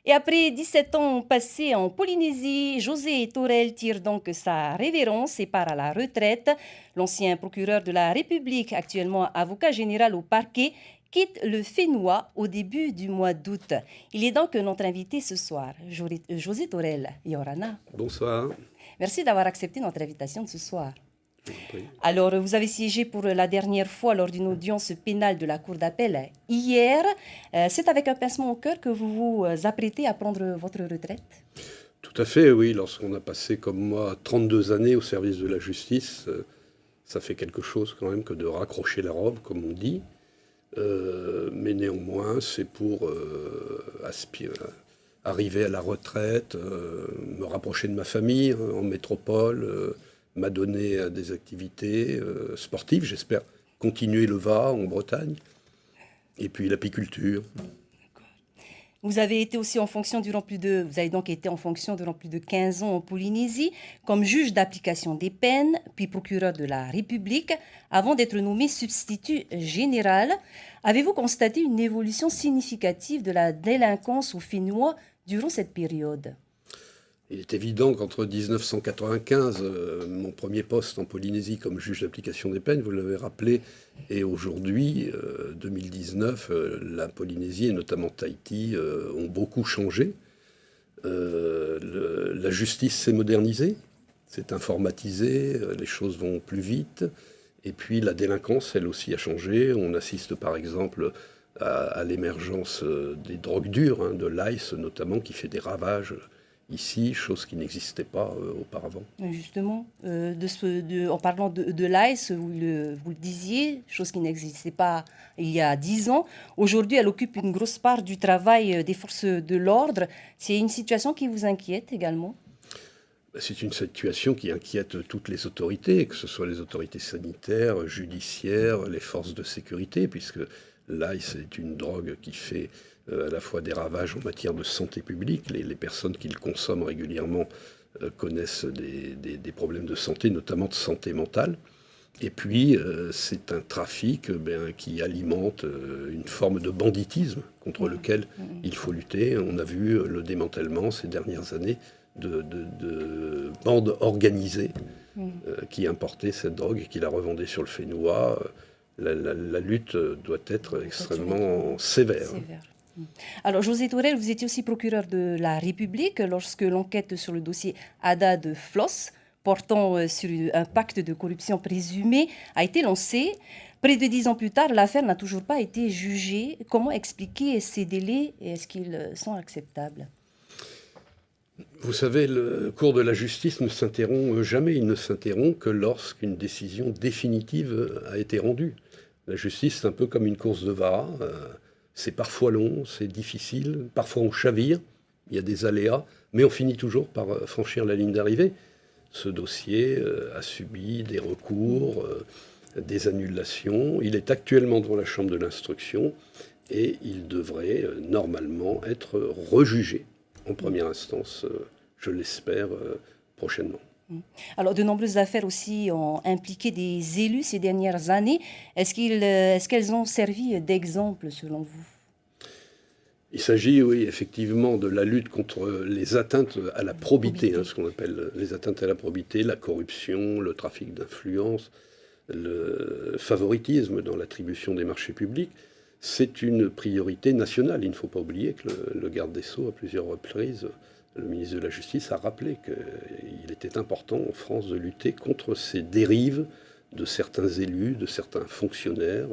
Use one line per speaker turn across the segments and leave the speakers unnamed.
Et après 17 ans passés en Polynésie, José Torel tire donc sa révérence et part à la retraite. L'ancien procureur de la République, actuellement avocat général au parquet, quitte le Fénois au début du mois d'août. Il est donc notre invité ce soir, José Torel Yorana.
Bonsoir.
Merci d'avoir accepté notre invitation de ce soir.
Je vous en prie.
Alors, vous avez siégé pour la dernière fois lors d'une audience pénale de la Cour d'appel hier. C'est avec un pincement au cœur que vous vous apprêtez à prendre votre retraite?
Tout à fait, oui. Lorsqu'on a passé, comme moi, 32 années au service de la justice, ça fait quelque chose quand même que de raccrocher la robe, comme on dit. Mais néanmoins, c'est pour arriver à la retraite, me rapprocher de ma famille en métropole, m'adonner à des activités sportives. J'espère continuer le VA en Bretagne. Et puis l'apiculture.
Vous avez été aussi en fonction vous avez donc été en fonction durant plus de 15 ans en Polynésie, comme juge d'application des peines, puis procureur de la République, avant d'être nommé substitut général. Avez-vous constaté une évolution significative de la délinquance au Fénois durant cette période?
Il est évident qu'entre 1995, mon premier poste en Polynésie comme juge d'application des peines, vous l'avez rappelé, et aujourd'hui, 2019, la Polynésie et notamment Tahiti ont beaucoup changé. La justice s'est modernisée, s'est informatisée, les choses vont plus vite. Et puis la délinquance, elle aussi, a changé. On assiste par exemple à l'émergence des drogues dures, de l'ice notamment, qui fait des ravages ici, chose qui n'existait pas auparavant.
Justement, en parlant de l'ICE, vous le disiez, chose qui n'existait pas il y a 10 ans. Aujourd'hui, elle occupe une grosse part du travail des forces de l'ordre. C'est une situation qui vous inquiète également?
C'est une situation qui inquiète toutes les autorités, que ce soit les autorités sanitaires, judiciaires, les forces de sécurité, puisque l'ice est une drogue qui fait à la fois des ravages en matière de santé publique. Les personnes qui le consomment régulièrement connaissent des problèmes de santé, notamment de santé mentale. Et puis, c'est un trafic qui alimente une forme de banditisme contre lequel il faut lutter. On a vu le démantèlement ces dernières années de bandes organisées qui importaient cette drogue et qui la revendaient sur le Fénois. La lutte doit être extrêmement sévère.
Alors, José Torel, vous étiez aussi procureur de la République lorsque l'enquête sur le dossier Ada de Floss, portant sur un pacte de corruption présumé, a été lancée. Près de 10 ans plus tard, l'affaire n'a toujours pas été jugée. Comment expliquer ces délais et est-ce qu'ils sont acceptables?
Vous savez, le cours de la justice ne s'interrompt jamais. Il ne s'interrompt que lorsqu'une décision définitive a été rendue. La justice, c'est un peu comme une course de VAR. C'est parfois long, c'est difficile, parfois on chavire, il y a des aléas, mais on finit toujours par franchir la ligne d'arrivée. Ce dossier a subi des recours, des annulations. Il est actuellement devant la Chambre de l'instruction et il devrait normalement être rejugé en première instance, je l'espère, prochainement.
Alors, de nombreuses affaires aussi ont impliqué des élus ces dernières années. Est-ce qu'elles ont servi d'exemple selon vous?
Il s'agit, oui, effectivement, de la lutte contre les atteintes à la probité, ce qu'on appelle les atteintes à la probité, la corruption, le trafic d'influence, le favoritisme dans l'attribution des marchés publics. C'est une priorité nationale. Il ne faut pas oublier que le garde des Sceaux, à plusieurs reprises, le ministre de la Justice a rappelé qu'il était important en France de lutter contre ces dérives de certains élus, de certains fonctionnaires,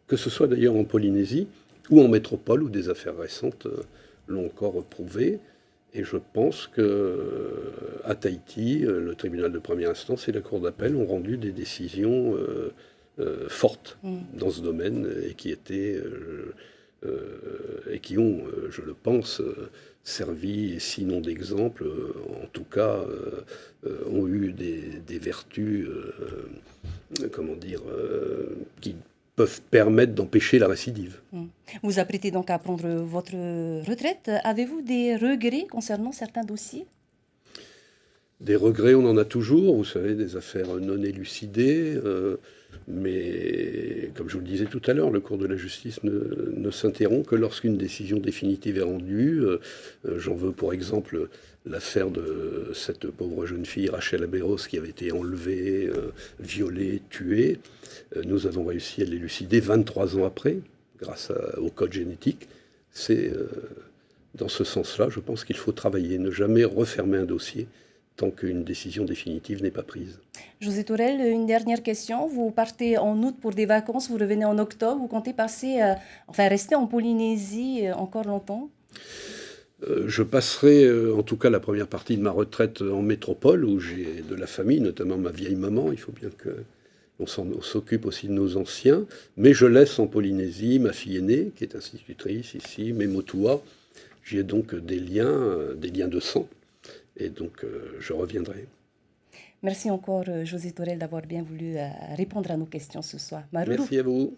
que ce soit d'ailleurs en Polynésie ou en métropole, où des affaires récentes l'ont encore prouvé. Et je pense qu'à Tahiti, le tribunal de première instance et la cour d'appel ont rendu des décisions fortes dans ce domaine et qui étaient et qui ont, je le pense, servi, sinon d'exemple, en tout cas, ont eu des vertus, comment dire, qui peuvent permettre d'empêcher la récidive.
Vous apprêtez donc à prendre votre retraite. Avez-vous des regrets concernant certains dossiers?
Des regrets, on en a toujours, vous savez, des affaires non élucidées. Mais comme je vous le disais tout à l'heure, le cours de la justice ne s'interrompt que lorsqu'une décision définitive est rendue. J'en veux pour exemple l'affaire de cette pauvre jeune fille, Rachel Aberos, qui avait été enlevée, violée, tuée. Nous avons réussi à l'élucider 23 ans après, grâce au code génétique. C'est dans ce sens-là, je pense qu'il faut travailler, ne jamais refermer un dossier tant qu'une décision définitive n'est pas prise.
José Tourelle, une dernière question. Vous partez en août pour des vacances, vous revenez en octobre, vous comptez rester en Polynésie encore longtemps?
Je passerai en tout cas la première partie de ma retraite en métropole, où j'ai de la famille, notamment ma vieille maman. Il faut bien qu'on s'occupe aussi de nos anciens. Mais je laisse en Polynésie ma fille aînée, qui est institutrice ici, Memotua. J'y ai donc des liens de sang. Et donc je reviendrai.
Merci encore, José Tourelle, d'avoir bien voulu répondre à nos questions ce soir. Maruru.
Merci à vous.